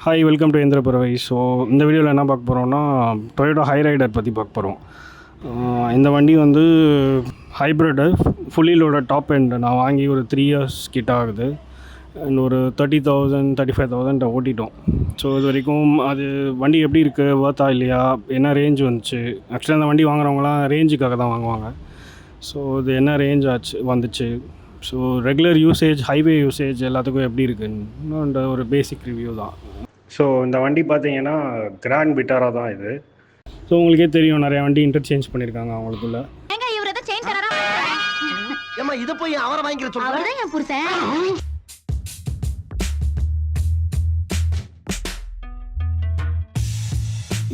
Hi, welcome to இந்திர பறவை. So இந்த வீடியோவில் என்ன பார்க்க போகிறோம்னா டொயோட்டா ஹை ரைடர் பற்றி பார்க்க போகிறோம். இந்த வண்டி வந்து ஹைப்ரிட்டு, ஃபுல்லி லோட டாப் எண்ட். நான் வாங்கி ஒரு 3 years கிட்ட ஆகுது. அண்ட் ஒரு 30,000 35,000 ஓட்டிட்டோம். ஸோ இது வரைக்கும் அது வண்டி எப்படி இருக்குது, வர்த்தா இல்லையா, என்ன ரேஞ்ச் வந்துச்சு. ஆக்சுவலாக அந்த வண்டி வாங்குறவங்களாம் ரேஞ்சுக்காக தான் வாங்குவாங்க. ஸோ இது என்ன ரேஞ்ச் வந்துச்சு, so regular usage, highway usage எல்லாத்துக்கும் எப்படி இருக்குன்னு ஒரு பேசிக் ரிவ்யூ தான். ஸோ இந்த வண்டி பார்த்தீங்கன்னா கிராண்ட் விட்டாரா தான் இது. ஸோ உங்களுக்கே தெரியும், நிறைய வண்டி இன்டர்சேஞ்ச் பண்ணியிருக்காங்க அவங்களுக்குள்ள.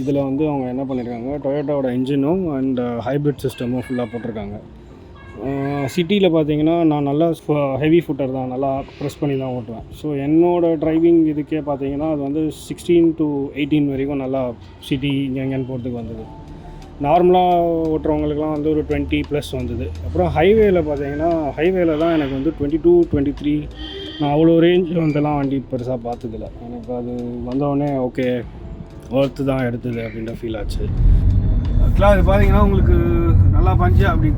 இதில் வந்து அவங்க என்ன பண்ணியிருக்காங்க, டொயோட்டாவோட இன்ஜினும் அண்ட் ஹைப்ரிட் சிஸ்டமும் ஃபுல்லாக போட்டிருக்காங்க. சிட்டியில் பார்த்தீங்கன்னா நான் நல்லா ஹெவி ஃபுட்டர் தான், நல்லா ப்ரெஸ் பண்ணி தான் ஓட்டுவேன். ஸோ என்னோடய டிரைவிங் இதுக்கே பார்த்தீங்கன்னா அது வந்து 16 to 18 வரைக்கும் நல்லா சிட்டி எங்கேன்னு போகிறதுக்கு வந்தது. நார்மலாக ஓட்டுறவங்களுக்குலாம் வந்து ஒரு 20+ வந்தது. அப்புறம் ஹைவேயில் பார்த்தீங்கன்னா ஹைவேயில் தான் எனக்கு வந்து 22 23. நான் அவ்வளோ ரேஞ்ச் வந்துலாம் வண்டி பெருசாக பார்த்ததில்ல. எனக்கு அது வந்தோடனே ஓகே ஒர்த்து தான் எடுத்தது அப்படின்ற ஃபீல் ஆச்சு. ஆக்சுவலாக அது பார்த்தீங்கன்னா உங்களுக்கு நல்லா பஞ்சு அப்படி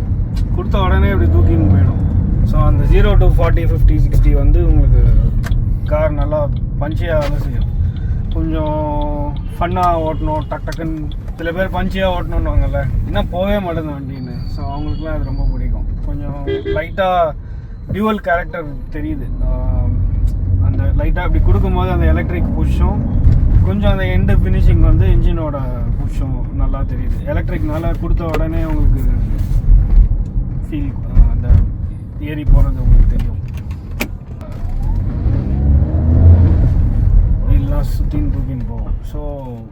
கொடுத்த உடனே அப்படி தூக்கின்னு போயிடும். ஸோ அந்த 0 to 40 50 60 வந்து உங்களுக்கு கார் நல்லா பஞ்சியாக வேலை செய்யும். கொஞ்சம் ஃபன்னாக ஓட்டணும், டக்குன்னு சில பேர் பஞ்சியாக ஓட்டணுன்னுவாங்கல்ல, இன்னும் போகவே மாட்டேங்குது வண்டின்னு. ஸோ அவங்களுக்குலாம் அது ரொம்ப பிடிக்கும். கொஞ்சம் லைட்டாக டியூவல் கேரக்டர் தெரியுது. அந்த லைட்டாக அப்படி கொடுக்கும்போது அந்த எலக்ட்ரிக் புஷ்ஷும் கொஞ்சம் அந்த எண்டு ஃபினிஷிங் வந்து இன்ஜினோட புஷ்ஷும் நல்லா தெரியுது. எலக்ட்ரிக்னால கொடுத்த உடனே உங்களுக்கு ஃபீல், அந்த ஏறி போகிறது உங்களுக்கு தெரியும். வீல்லாம் சுற்றின்னு தூக்கின்னு போகும். ஸோ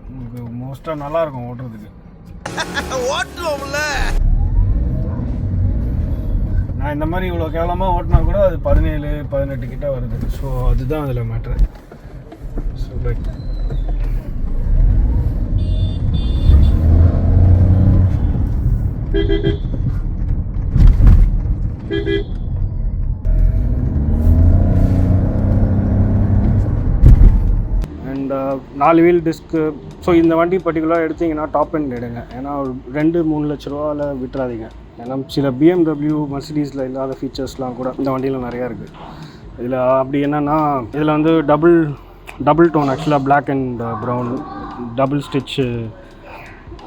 உங்களுக்கு மோஸ்ட்டாக நல்லாயிருக்கும் ஓட்டுறதுக்கு. நான் இந்த மாதிரி இவ்வளோ கேவலமாக ஓட்டினா கூட அது 17 18 கிட்ட வருது. ஸோ அதுதான் அதில் matter. So like and 4 wheel disc. So இந்த வண்டி பர்டிகுலராக எடுத்திங்கன்னா டாப் எண்ட் எடுங்க. ஏன்னா 2-3 லட்ச ரூபாவில் விட்டுறாதீங்க. ஏன்னா சில BMW மெர்சிடிஸில் இல்லாத ஃபீச்சர்ஸ்லாம் கூட இந்த வண்டியில் நிறையா இருக்குது. இதில் அப்படி என்னென்னா, இதில் வந்து டபுள் டோன், ஆக்சுவலாக black and brown double stitch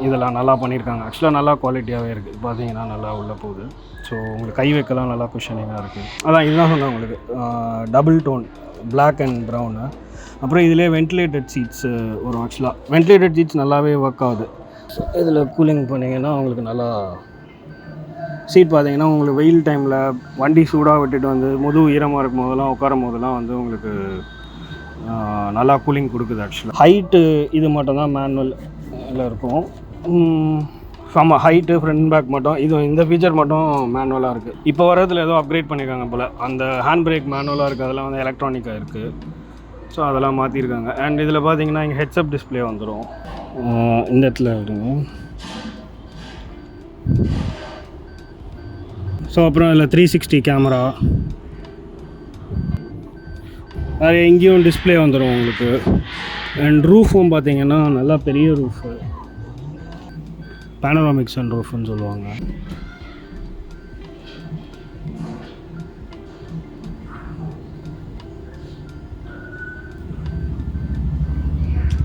இதெல்லாம் நல்லா பண்ணியிருக்காங்க. ஆக்சுவலாக நல்லா குவாலிட்டியாகவே இருக்குது. பார்த்தீங்கன்னா நல்லா உள்ளே போகுது. ஸோ உங்களுக்கு கை வைக்கலாம் நல்லா குஷனிங்காக இருக்குது. அதான் இதுதான் சொன்னேன் உங்களுக்கு, double tone black and brown. அப்புறம் இதிலே வென்டிலேட்டட் சீட்ஸு வரும். ஆக்சுவலாக வென்டிலேட்டட் சீட்ஸ் நல்லாவே ஒர்க் ஆகுது. ஸோ இதில் கூலிங் பண்ணிங்கன்னா உங்களுக்கு நல்லா சீட் பார்த்தீங்கன்னா உங்களுக்கு வெயில் டைமில் வண்டி சூடாக விட்டுட்டு வந்து முதுகு ஈரமாக இருக்கும் போதெல்லாம் உட்காரும் போதெல்லாம் வந்து உங்களுக்கு நல்லா கூலிங் கொடுக்குது. ஆக்சுவலாக ஹைட்டு இது மட்டும் தான் மேனுவலில் இருக்கும். ஆமாம், ஹைட்டு ஃப்ரண்ட் பேக் மட்டும். இந்த ஃபீச்சர் மட்டும் மேனுவலாக இருக்குது. இப்போ வரதில் ஏதோ அப்கிரேட் பண்ணியிருக்காங்க போல். அந்த ஹேண்ட் பிரேக் மேனுவலாக இருக்குது, அதெல்லாம் வந்து எலக்ட்ரானிக்காக இருக்குது. ஸோ அதெல்லாம் மாற்றிருக்காங்க. அண்ட் இதில் பார்த்தீங்கன்னா இங்கே ஹெட்ஸ்அப் டிஸ்பிளே வந்துடும். இந்த இடத்துல வருங்க. ஸோ அப்புறம் இதில் 360 கேமரா, வேறு எங்கேயும் டிஸ்பிளே வந்துடும் உங்களுக்கு. அண்ட் ரூஃபும் பார்த்தீங்கன்னா நல்லா பெரிய ரூஃபு, பேனோராமிக் சன் ரூஃப்னு சொல்லுவாங்க.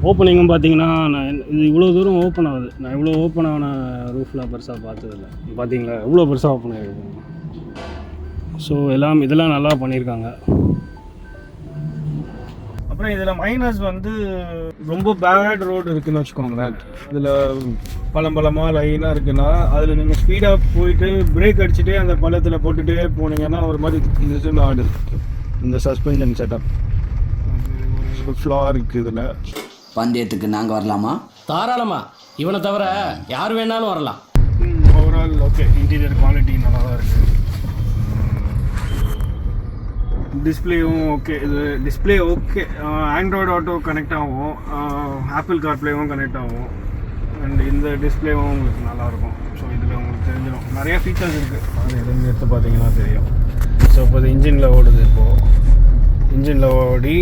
ஓப்பனிங்கும் பார்த்தீங்கன்னா நான் இது இவ்வளோ தூரம் ஓப்பன் ஆகுது. நான் இவ்வளோ ஓப்பன் ஆன ரூஃப்லாம் பெருசாக பார்த்ததில்ல. பார்த்தீங்களா எவ்வளோ பெருசாக ஓப்பன் ஆகிருக்கு. ஸோ இதெல்லாம் நல்லா பண்ணியிருக்காங்க. அப்புறம் இதில் மைனஸ் வந்து ரொம்ப பேட் ரோடு இருக்குதுன்னு வச்சுக்கோங்களேன். இதில் பழமாக லைனாக இருக்குன்னா அதில் நீங்கள் ஸ்பீடாக போயிட்டு பிரேக் அடிச்சுட்டே அந்த பள்ளத்தில் போட்டுகிட்டே போனீங்கன்னா ஒரு மாதிரி இந்த ஆடு. இந்த சஸ்பென்ஷன் செட்டப் ஃப்ளா இருக்குது. இதில் பந்தயத்துக்கு நாங்கள் வரலாமா? தாராளமா, இவனை தவிர யார் வேணாலும் வரலாம். ஓவரால் ஓகே, இன்டீரியர் குவாலிட்டி நல்லா தான் இருக்குது. டிஸ்பிளேவும் ஓகே. இது display okay. Android auto connect ஆகும், ஆப்பிள் கார்ப்ளேவும் கனெக்ட் ஆகும். அண்ட் இந்த டிஸ்பிளேவும் உங்களுக்கு நல்லாயிருக்கும். ஸோ இதில் உங்களுக்கு தெரிஞ்சிடும் நிறையா ஃபீச்சர்ஸ் இருக்குது. அது எதுன்னு எடுத்து பார்த்தீங்கன்னா தெரியும். ஸோ இப்போ இது இன்ஜினில் ஓடுது. இப்போது இன்ஜினில் ஓடி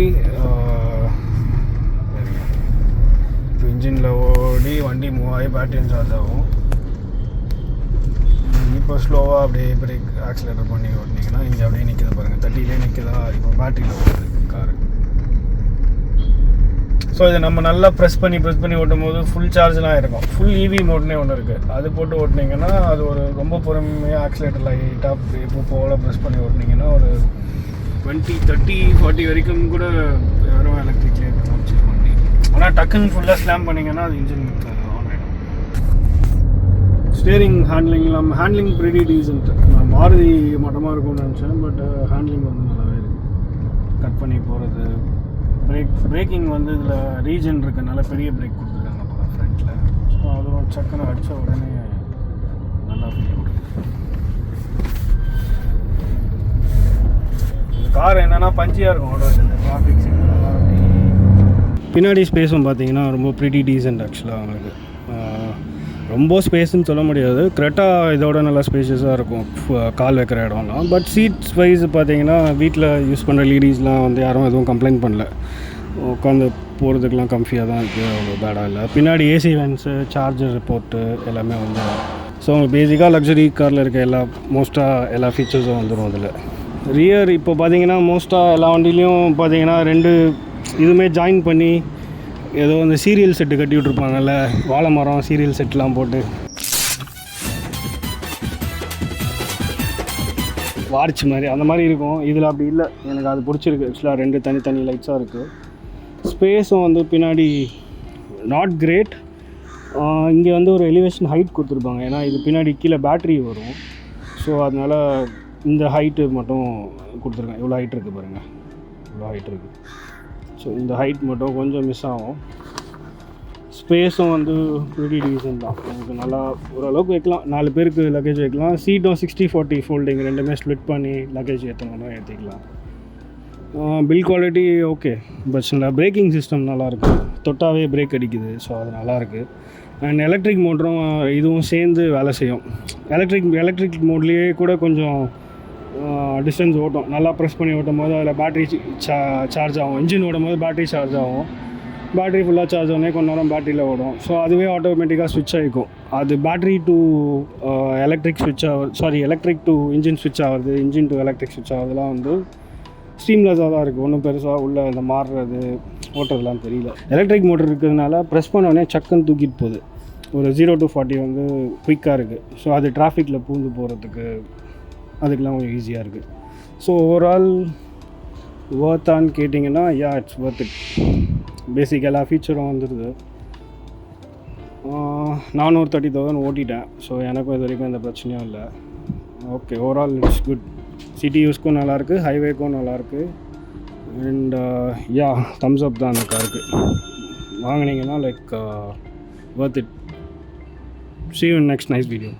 இன்ஜினில் ஓடி வண்டி மூவ் ஆகி பேட்டரியும் சார்ஜ் ஆகும். இப்போ ஸ்லோவாக அப்படியே பிரேக் ஆக்சிலேட்டர் பண்ணி ஓட்டினீங்கன்னா இங்கே அப்படியே நிற்கிது பாருங்கள், 30லே நிற்கிதா. இப்போ பேட்டரியில் ஓடுது காரு. ஸோ இதை நம்ம நல்லா ப்ரெஸ் பண்ணி ஓட்டும் போது ஃபுல் சார்ஜ்லாம் இருக்கும். ஃபுல் இவி மோட்னே ஒன்று இருக்குது, அது போட்டு ஓட்டினீங்கன்னா அது ஒரு ரொம்ப பொறுமையாக ஆக்சிலேட்டர் லைட்டாக இப்போ போல் ப்ரெஸ் பண்ணி ஓட்டினீங்கன்னா ஒரு 20, 30, 40 வரைக்கும் கூட யாரும் எலக்ட்ரிக்லேயே காமிச்சு வண்டி. ஆனால் டக்குன்னு ஃபுல்லாக ஸ்லாம் பண்ணிங்கன்னா அது இன்ஜின் ஆன் ஆகிடும். Steering handling pretty decent. நான் மாருதி மட்டமாக இருக்கும்னு நினச்சேன், பட் ஹேண்ட்லிங் வந்து நல்லாவே இருக்குது. கட் பண்ணி போகிறது, பிரேக்கிங் வந்து இதில் ரீஜன் இருக்கனால பெரிய பிரேக் கொடுத்துருக்காங்க அப்போ தான் ஃப்ரண்ட்டில். ஸோ அதுவும் சக்கரை அடித்த உடனே நல்லா ஃபீல் கொடுக்குது. இந்த கார் என்னென்னா பஞ்சியாக இருக்கும் ஓடுறது. இந்த டிராஃபிக் சிக்னல்லாம் பின்னாடி ஸ்பேஸும் பார்த்தீங்கன்னா ரொம்ப ப்ரிட்டி டீசென்ட் ஆக்சுவலாக அவங்களுக்கு. ரொம்ப ஸ்பேஸ்ன்னு சொல்ல முடியாது, கிரெட்டா இதோட நல்லா ஸ்பேஷியஸாக இருக்கும் கால் வைக்கிற இடம்லாம். பட் சீட்ஸ் வைஸ் பார்த்தீங்கன்னா வீட்டில் யூஸ் பண்ணுற லேடிஸ்லாம் வந்து யாரும் எதுவும் கம்ப்ளைண்ட் பண்ணல. உட்காந்து போகிறதுக்கெலாம் கம்ஃபியாக தான் இருக்குது, அவ்வளோ பேடாக இல்லை. பின்னாடி ஏசி வென்ட்ஸு, சார்ஜர் போர்ட்டு எல்லாமே வந்து. ஸோ பேசிக்காக லக்ஸரி காரில் இருக்க மோஸ்ட்டாக எல்லா ஃபீச்சர்ஸும் வந்துடும் அதில். ரியர் இப்போ பார்த்தீங்கன்னா மோஸ்ட்டாக எல்லா வண்டிலையும் பார்த்தீங்கன்னா 2 இதுவுமே ஜாயின் பண்ணி ஏதோ அந்த சீரியல் செட்டு கட்டி விட்ருப்பாங்கல்ல, வாழை மரம் சீரியல் செட்லாம் போட்டு வார்ச் மாதிரி அந்த மாதிரி இருக்கும். இதில் அப்படி இல்லை, எனக்கு அது பிடிச்சிருக்கு ஆக்சுவலாக. 2 தனி லைட்ஸாக இருக்குது. ஸ்பேஸும் வந்து பின்னாடி நாட் கிரேட். இங்கே வந்து ஒரு எலிவேஷன் ஹைட் கொடுத்துருப்பாங்க, ஏன்னா இது பின்னாடி கீழே பேட்ரி வரும். ஸோ அதனால் இந்த ஹைட்டு மட்டும் கொடுத்துருக்கேன். இவ்வளோ ஹைட் இருக்குது பாருங்கள், இவ்வளோ ஹைட் இருக்குது. ஸோ இந்த ஹைட் மட்டும் கொஞ்சம் மிஸ் ஆகும். ஸ்பேஸும் வந்து ப்ரிட்டி டீசென்ட் தான். உங்களுக்கு நல்லா ஓரளவுக்கு வைக்கலாம், 4 பேருக்கு லக்கேஜ் வைக்கலாம். சீட்டும் 60-40 ஃபோல்டிங், ரெண்டுமே ஸ்ப்ளிட் பண்ணி லக்கேஜ் ஏற்றணும் ஏற்றிக்கலாம். பில் குவாலிட்டி ஓகே, பிரச்சனை. பிரேக்கிங் சிஸ்டம் நல்லாயிருக்கு, தொட்டாவே பிரேக் அடிக்குது. ஸோ அது நல்லாயிருக்கு. அண்ட் எலக்ட்ரிக் மோட்டரும் இதுவும் சேர்ந்து வேலை செய்யும். எலக்ட்ரிக் மோட்லேயே கூட கொஞ்சம் டிஸ்டன்ஸ் ஓட்டும். நல்லா ப்ரெஸ் பண்ணி ஓட்டும் போது அதில் பேட்ரி சார்ஜ் ஆகும். இன்ஜின் ஓடும் போது பேட்ரி சார்ஜ் ஆகும். பேட்ரி ஃபுல்லாக சார்ஜ் ஆனே கொஞ்ச நேரம் பேட்டரியில் ஓடும். ஸோ அதுவே ஆட்டோமேட்டிக்காக ஸ்விட்ச் ஆகிக்கும். அது பேட்ரி டு எலக்ட்ரிக் ஸ்விட்ச் ஆகுது, எலக்ட்ரிக் டு இன்ஜின் ஸ்விட்ச் ஆகுது, இன்ஜின் டு எலக்ட்ரிக் ஸ்விட்ச் ஆகுதுலாம் வந்து ஸ்டீம்லெஸ்ஸாக தான் இருக்குது. ஒன்றும் பெருசாக உள்ள இந்த மாறுறது ஓட்டுறதுலாம் தெரியல. எலக்ட்ரிக் மோட்டர் இருக்கிறதுனால ப்ரெஸ் பண்ணோடனே சக்குன்னு தூக்கிட்டு போகுது. ஒரு 0 to 40 வந்து குயிக்காக இருக்குது. ஸோ அது டிராஃபிக்கில் பூந்து போகிறதுக்கு அதுக்கெலாம் கொஞ்சம் ஈஸியாக இருக்குது. ஸோ ஓவரால் ஒர்த்தான்னு கேட்டிங்கன்னா இட்ஸ் ஒர்த் இட். பேசிக் எல்லா ஃபீச்சரும் வந்துடுது. 430,000 ஓட்டிட்டேன். ஸோ எனக்கும் இது வரைக்கும் எந்த பிரச்சனையும் இல்லை. Okay, overall it's good. City யூஸ்க்கும் நல்லாயிருக்கு, ஹைவேக்கும் நல்லாயிருக்கு. அண்ட் தம்ஸ் அப் தான் அந்த காருக்கு. வாங்கினீங்கன்னா like worth it. See you in next nice video.